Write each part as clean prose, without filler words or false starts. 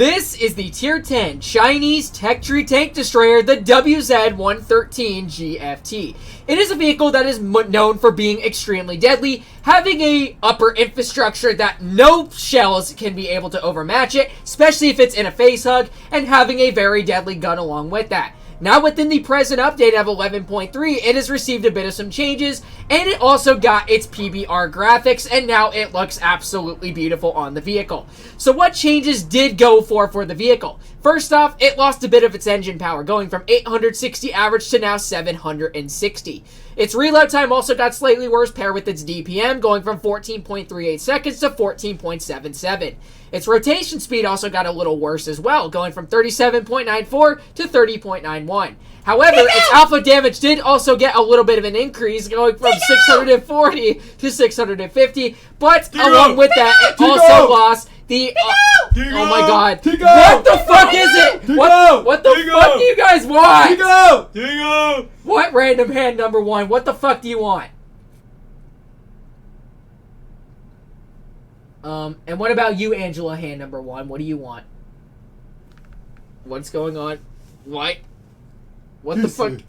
This is the Tier 10 Chinese Tech Tree Tank Destroyer, the WZ-113G FT. It is a vehicle that is known for being extremely deadly, having a upper infrastructure that no shells can be able to overmatch it, especially if it's in a face hug, and having a very deadly gun along with that. Now within the present update of 11.3, it has received a bit of some changes, and it also got its PBR graphics, and now it looks absolutely beautiful on the vehicle. So what changes did go for the vehicle? First off, it lost a bit of its engine power, going from 860 average to now 760. Its reload time also got slightly worse, paired with its DPM, going from 14.38 seconds to 14.77. Its rotation speed also got a little worse as well, going from 37.94 to 30.91. However, its alpha damage did also get a little bit of an increase, going from 640 to 650, but along with that, it also lost the... oh my god. What the fuck is it? What the fuck do you guys want? What, random hand number one? What the fuck do you want? And what about you, Angela, hand number one? What do you want? What's going on? What the fuck?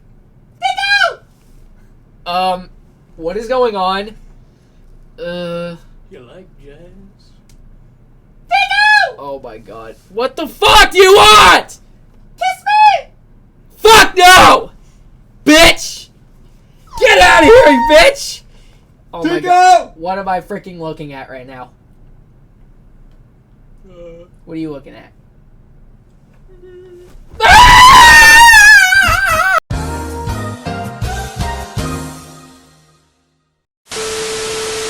What is going on? You like jazz? Oh my god. What the fuck do you want? Kiss me! Fuck no! Bitch! Get out of here, you bitch! Oh my god. What am I freaking looking at right now? What are you looking at?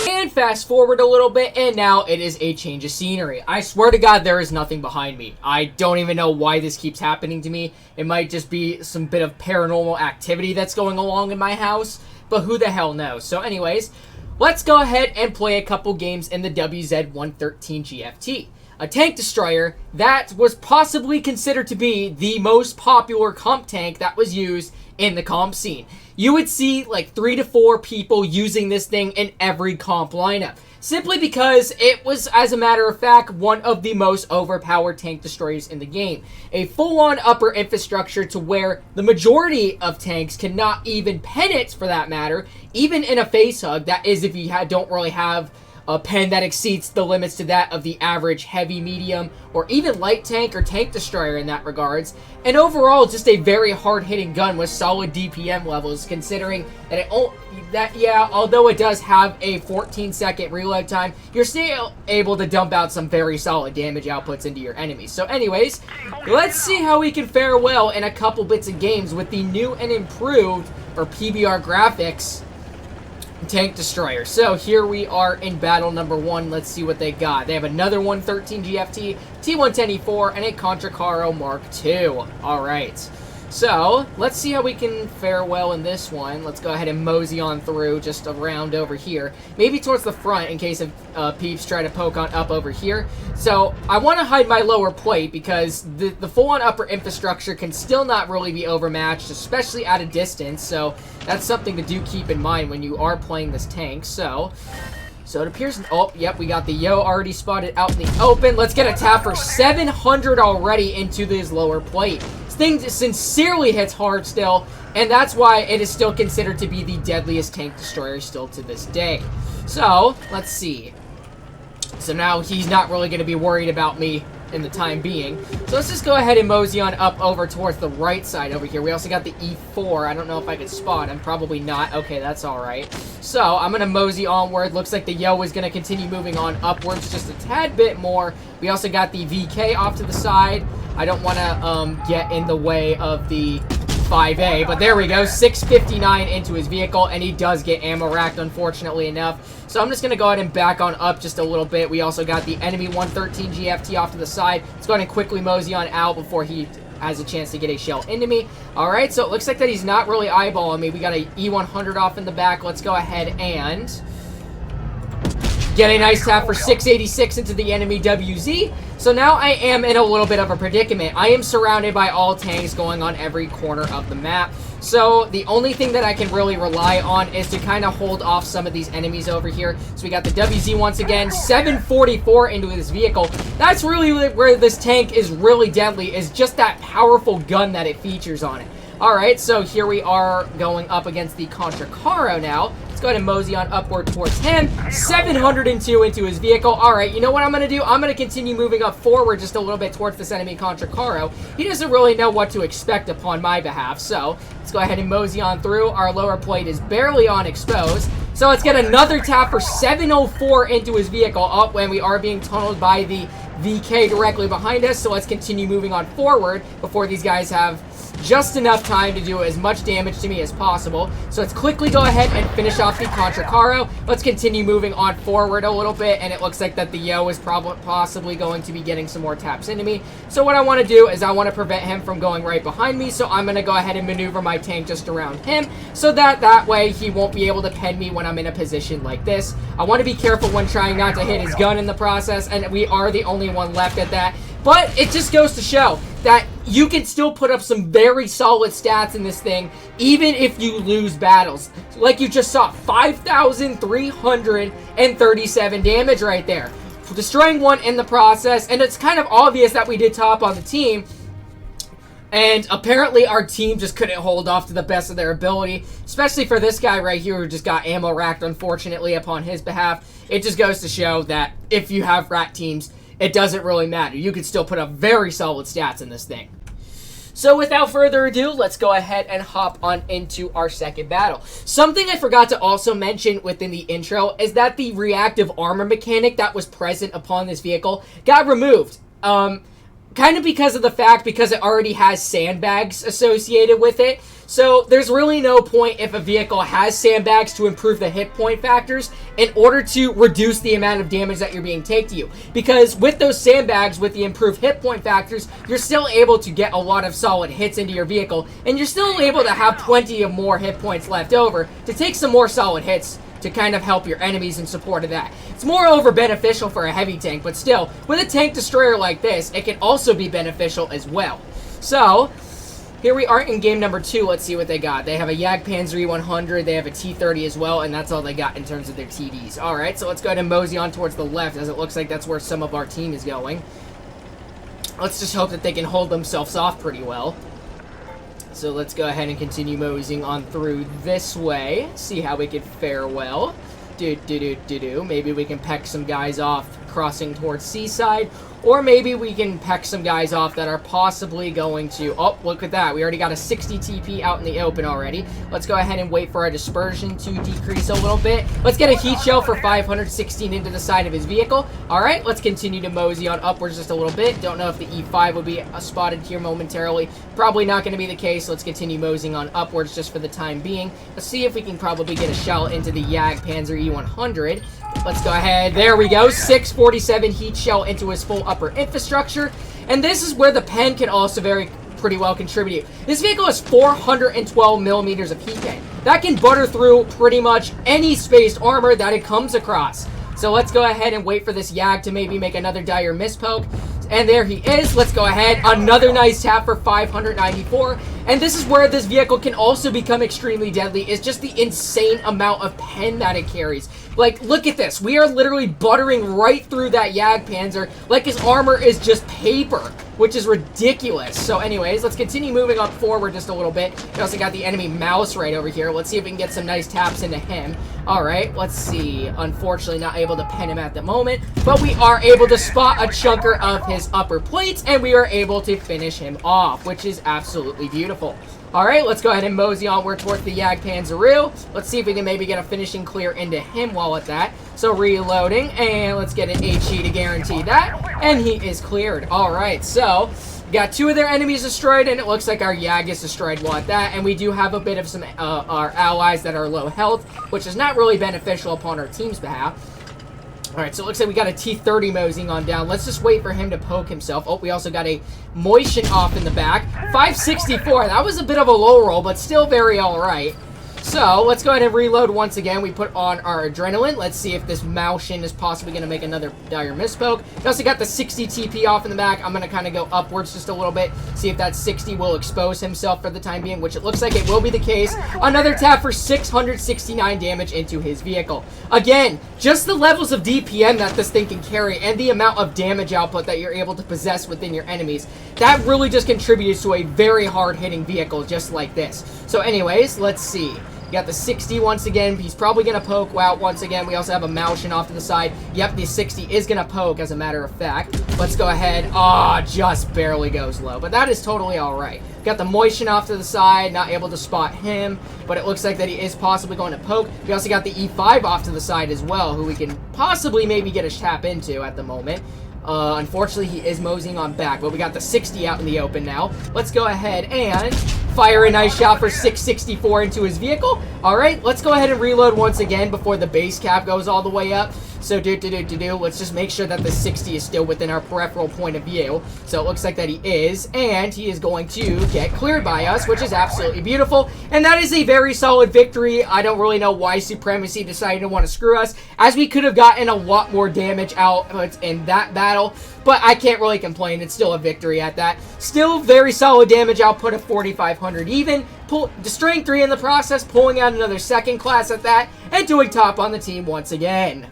And fast forward a little bit, and now it is a change of scenery. I swear to God, there is nothing behind me. I don't even know why this keeps happening to me. It might just be some bit of paranormal activity that's going along in my house, but who the hell knows? So anyways, let's go ahead and play a couple games in the WZ-113G FT. A tank destroyer that was possibly considered to be the most popular comp tank that was used in the comp scene. You would see like 3 to 4 people using this thing in every comp lineup, simply because it was, as a matter of fact, one of the most overpowered tank destroyers in the game. A full-on upper infrastructure to where the majority of tanks cannot even pen it, for that matter, even in a face hug. That is, if you don't really have a pen that exceeds the limits to that of the average heavy, medium, or even light tank or tank destroyer in that regards. And overall, just a very hard-hitting gun with solid DPM levels, considering that although it does have a 14-second reload time, you're still able to dump out some very solid damage outputs into your enemies. So anyways, let's see how we can fare well in a couple bits of games with the new and improved, or PBR graphics, tank destroyer. So here we are in battle number 1. Let's see what they got. They have another 113G FT, T110E4, and a Contracaro Mark II. Alright, so let's see how we can fare well in this one. Let's go ahead and mosey on through just around over here, maybe towards the front in case of peeps try to poke on up over here. So I want to hide my lower plate because the full-on upper infrastructure can still not really be overmatched, especially at a distance. So that's something to do keep in mind when you are playing this tank. So it appears... oh, yep, we got the Yo already spotted out in the open. Let's get a tap for 700 already into this lower plate. This thing sincerely hits hard still, and that's why it is still considered to be the deadliest tank destroyer still to this day. So, let's see. So now he's not really going to be worried about me in the time being. So let's just go ahead and mosey on up over towards the right side over here. We also got the E4. I don't know if I can spot him. Probably not. Okay, that's alright. So I'm going to mosey onward. Looks like the Yo is going to continue moving on upwards just a tad bit more. We also got the VK off to the side. I don't want to get in the way of the 5A, but there we go. 659 into his vehicle, and he does get ammo racked, unfortunately enough. So I'm just going to go ahead and back on up just a little bit. We also got the enemy 113G FT off to the side. Let's go ahead and quickly mosey on out before he has a chance to get a shell into me. Alright, so it looks like that he's not really eyeballing me. We got a E100 off in the back. Let's go ahead and get a nice tap for 686 into the enemy WZ. So now I am in a little bit of a predicament. I am surrounded by all tanks going on every corner of the map. So the only thing that I can really rely on is to kind of hold off some of these enemies over here. So we got the WZ once again, 744 into this vehicle. That's really where this tank is really deadly, is just that powerful gun that it features on it. Alright, so here we are going up against the Contra Caro now. Let's go ahead and mosey on upward towards him. 702 into his vehicle. Alright, you know what I'm going to do? I'm going to continue moving up forward just a little bit towards this enemy Contra Caro. He doesn't really know what to expect upon my behalf, so let's go ahead and mosey on through. Our lower plate is barely on exposed. So let's get another tap for 704 into his vehicle. Oh, and we are being tunneled by the VK directly behind us, so let's continue moving on forward before these guys have just enough time to do as much damage to me as possible. So let's quickly go ahead and finish off the Contra Caro. Let's continue moving on forward a little bit, and it looks like that the Yo is possibly going to be getting some more taps into me. So what I want to do is I want to prevent him from going right behind me, so I'm going to go ahead and maneuver my tank just around him, so that way he won't be able to pen me when I'm in a position like this. I want to be careful when trying not to hit his gun in the process, and we are the only one left at that. But it just goes to show that you can still put up some very solid stats in this thing, even if you lose battles. Like you just saw, 5,337 damage right there. Destroying one in the process, and it's kind of obvious that we did top on the team. And apparently our team just couldn't hold off to the best of their ability, especially for this guy right here who just got ammo racked, unfortunately, upon his behalf. It just goes to show that if you have rat teams, it doesn't really matter. You can still put up very solid stats in this thing. So without further ado, let's go ahead and hop on into our second battle. Something I forgot to also mention within the intro is that the reactive armor mechanic that was present upon this vehicle got removed. Kind of because of the fact, because it already has sandbags associated with it. So there's really no point if a vehicle has sandbags to improve the hit point factors in order to reduce the amount of damage that you're being taken to you. Because with those sandbags, with the improved hit point factors, you're still able to get a lot of solid hits into your vehicle, and you're still able to have plenty of more hit points left over to take some more solid hits to kind of help your enemies in support of that. It's moreover beneficial for a heavy tank, but still, with a tank destroyer like this, it can also be beneficial as well. So here we are in game number 2. Let's see what they got. They have a Jagdpanzer E100, they have a T30 as well, and that's all they got in terms of their TDs. Alright, so let's go ahead and mosey on towards the left, as it looks like that's where some of our team is going. Let's just hope that they can hold themselves off pretty well. So let's go ahead and continue moseying on through this way. See how we can fare well. Maybe we can peck some guys off crossing towards Seaside. Or maybe we can peck some guys off that are possibly going to... Oh, look at that. We already got a 60 TP out in the open already. Let's go ahead and wait for our dispersion to decrease a little bit. Let's get a heat shell for 516 into the side of his vehicle. Alright, let's continue to mosey on upwards just a little bit. Don't know if the E5 will be spotted here momentarily. Probably not going to be the case. Let's continue moseying on upwards just for the time being. Let's see if we can probably get a shell into the Jagdpanzer E100. Let's go ahead. There we go. 647 heat shell into his full upper infrastructure. And this is where the pen can also pretty well contribute. This vehicle has 412 millimeters of heat gain. That can butter through pretty much any spaced armor that it comes across. So let's go ahead and wait for this Yag to maybe make another dire mispoke. And there he is. Let's go ahead. Another nice tap for 594. And this is where this vehicle can also become extremely deadly, is just the insane amount of pen that it carries. Like, look at this. We are literally buttering right through that Jagdpanzer like his armor is just paper, which is ridiculous. So anyways, let's continue moving up forward just a little bit. We also got the enemy mouse right over here. Let's see if we can get some nice taps into him. Alright, let's see. Unfortunately, not able to pen him at the moment, but we are able to spot a chunker of his upper plates, and we are able to finish him off, which is absolutely beautiful. Alright, let's go ahead and mosey onward towards the Jagdpanzer. Let's see if we can maybe get a finishing clear into him while at that. So reloading, and let's get an HE to guarantee that, and he is cleared. Alright, so got 2 of their enemies destroyed, and it looks like our Yag is destroyed while at that, and we do have a bit of some our allies that are low health, which is not really beneficial upon our team's behalf. Alright, so it looks like we got a T30 moseying on down. Let's just wait for him to poke himself. Oh, we also got a motion off in the back. 564. That was a bit of a low roll, but still very alright. So, let's go ahead and reload once again. We put on our adrenaline. Let's see if this Moushin is possibly going to make another dire misspoke. We also got the 60 TP off in the back. I'm going to kind of go upwards just a little bit, see if that 60 will expose himself for the time being, which it looks like it will be the case. Another tap for 669 damage into his vehicle. Again, just the levels of DPM that this thing can carry and the amount of damage output that you're able to possess within your enemies, that really just contributes to a very hard-hitting vehicle just like this. So anyways, let's see. We got the 60 once again. He's probably going to poke out once again. We also have a Moushin off to the side. Yep, the 60 is going to poke, as a matter of fact. Let's go ahead. Just barely goes low. But that is totally alright. Got the Moishin off to the side. Not able to spot him. But it looks like that he is possibly going to poke. We also got the E5 off to the side as well, who we can possibly maybe get a tap into at the moment. Unfortunately, he is moseying on back, but we got the 60 out in the open now. Let's go ahead and fire a nice shot for 664 into his vehicle. All right, let's go ahead and reload once again before the base cap goes all the way up. So, let's just make sure that the 60 is still within our peripheral point of view. So, it looks like that he is, and he is going to get cleared by us, which is absolutely beautiful. And that is a very solid victory. I don't really know why Supremacy decided to want to screw us, as we could have gotten a lot more damage out in that battle. But I can't really complain. It's still a victory at that. Still very solid damage output of 4,500 even. Destroying 3 in the process, pulling out another second class at that, and doing top on the team once again.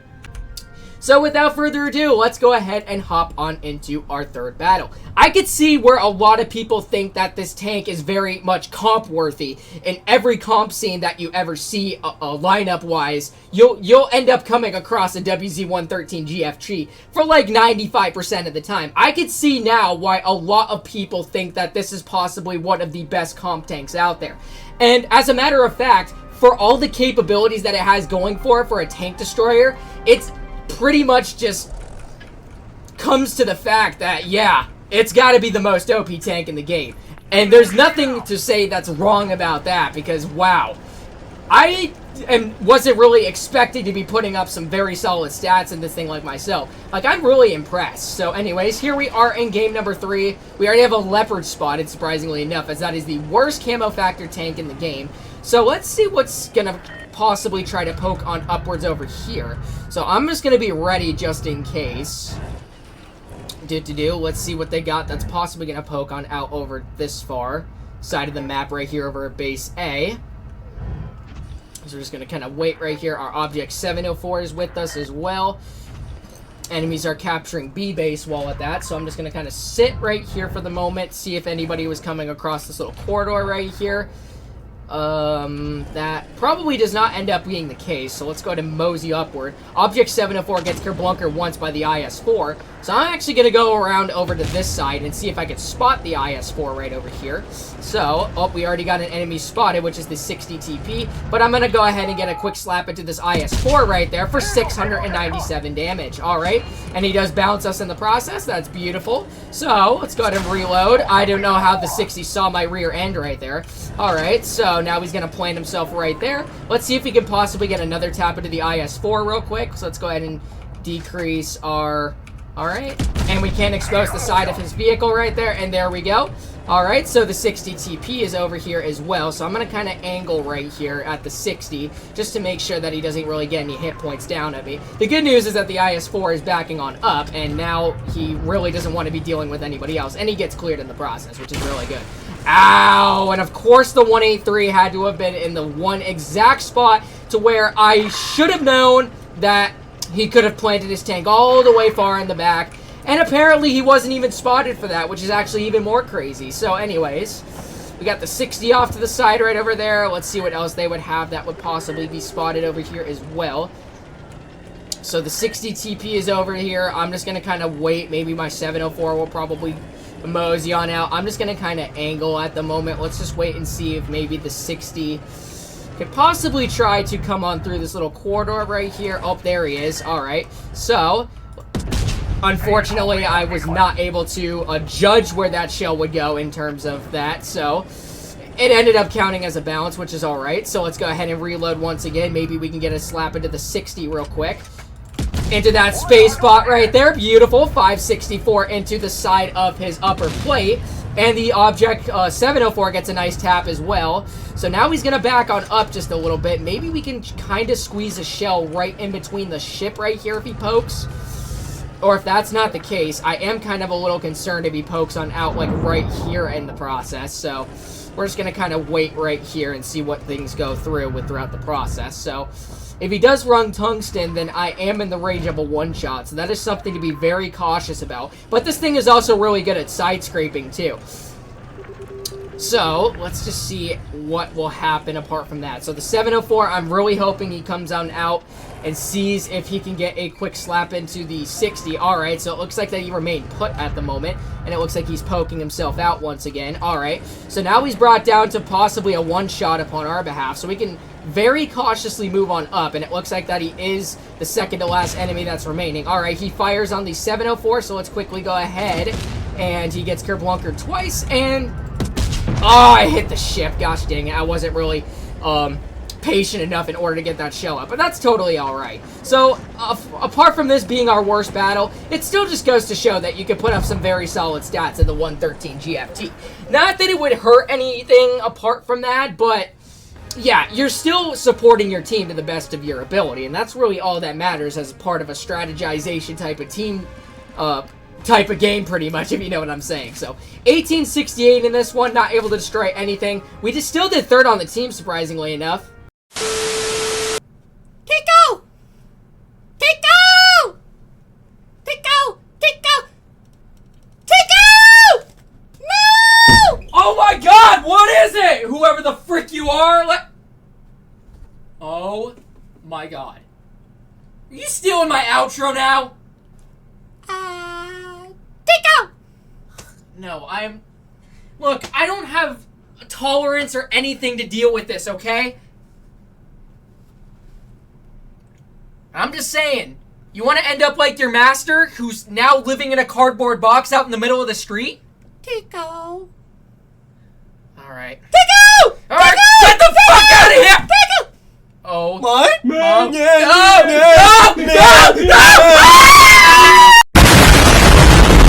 So without further ado, let's go ahead and hop on into our third battle. I could see where a lot of people think that this tank is very much comp worthy. In every comp scene that you ever see lineup wise, you'll end up coming across a WZ-113G FG for like 95% of the time. I could see now why a lot of people think that this is possibly one of the best comp tanks out there. And as a matter of fact, for all the capabilities that it has going for a tank destroyer, it's pretty much just comes to the fact that, yeah, it's got to be the most OP tank in the game. And there's nothing to say that's wrong about that, because, wow, I wasn't really expecting to be putting up some very solid stats in this thing like myself. Like, I'm really impressed. So, anyways, here we are in game number 3. We already have a Leopard spotted, surprisingly enough, as that is the worst camo factor tank in the game. So, let's see what's gonna possibly try to poke on upwards over here. So I'm just going to be ready just in case. Let's see what they got that's possibly going to poke on out over this far side of the map right here over at base A. So we're just going to kind of wait right here. Our object 704 is with us as well. Enemies are capturing B base while at that, so I'm just going to kind of sit right here for the moment, see if anybody was coming across this little corridor right here. That probably does not end up being the case, so let's go ahead and mosey upward. Object 704 gets kerblunker once by the IS-4, so I'm actually going to go around over to this side and see if I can spot the IS-4 right over here. So, we already got an enemy spotted, which is the 60 TP, but I'm going to go ahead and get a quick slap into this IS-4 right there for 697 damage. Alright, and he does bounce us in the process. That's beautiful. So, let's go ahead and reload. I don't know how the 60 saw my rear end right there. Alright, so now he's going to plant himself right there. Let's see if we can possibly get another tap into the IS-4 real quick. So let's go ahead and decrease our... Alright, and we can expose the side of his vehicle right there, and there we go. Alright, so the 60 TP is over here as well, so I'm going to kind of angle right here at the 60, just to make sure that he doesn't really get any hit points down at me. The good news is that the IS-4 is backing on up, and now he really doesn't want to be dealing with anybody else, and he gets cleared in the process, which is really good. Ow! And of course the 183 had to have been in the one exact spot to where I should have known that he could have planted his tank all the way far in the back. And apparently he wasn't even spotted for that, which is actually even more crazy. So anyways, we got the 60 off to the side right over there. Let's see what else they would have that would possibly be spotted over here as well. So the 60 TP is over here. I'm just going to kind of wait. Maybe my 704 will probably mosey on out. I'm just going to kind of angle at the moment. Let's just wait and see if maybe the 60 could possibly try to come on through this little corridor right here. Oh, there he is. Alright, so unfortunately I was not able to judge where that shell would go in terms of that, so it ended up counting as a bounce, which is alright. So let's go ahead and reload once again. Maybe we can get a slap into the 60 real quick. Into that space spot right there. Beautiful. 564 into the side of his upper plate. And the object 704 gets a nice tap as well. So now he's going to back on up just a little bit. Maybe we can kind of squeeze a shell right in between the ship right here if he pokes. Or if that's not the case, I am kind of a little concerned if he pokes on out like right here in the process. So we're just going to kind of wait right here and see what things go through throughout the process. So if he does run tungsten, then I am in the range of a one-shot. So that is something to be very cautious about. But this thing is also really good at side scraping too. So let's just see what will happen apart from that. So the 704, I'm really hoping he comes on out and sees if he can get a quick slap into the 60. Alright, so it looks like that he remained put at the moment. And it looks like he's poking himself out once again. Alright, so now he's brought down to possibly a one-shot upon our behalf. So we can very cautiously move on up. And it looks like that he is the second to last enemy that's remaining. Alright, he fires on the 704, so let's quickly go ahead. And he gets kerblunkered twice, and oh, I hit the ship. Gosh dang it. I wasn't really patient enough in order to get that shell out. But that's totally alright. So, apart from this being our worst battle, it still just goes to show that you can put up some very solid stats in the 113 GFT. Not that it would hurt anything apart from that, but yeah, you're still supporting your team to the best of your ability. And that's really all that matters as part of a strategization type of team type of game, pretty much, if you know what I'm saying. So 1868 in this one, not able to destroy anything. We just still did third on the team, surprisingly enough. Kiko! Kiko! Kiko! Kiko! Kiko! No! Oh my god, what is it? Whoever the frick you are, oh my god. Are you stealing my outro now? Kiko! No, look, I don't have tolerance or anything to deal with this, okay? I'm just saying, you want to end up like your master, who's now living in a cardboard box out in the middle of the street? Kiko. Alright. Kiko! Alright, get the fuck out of here! Kiko! Oh. What? No! No! No! No! No!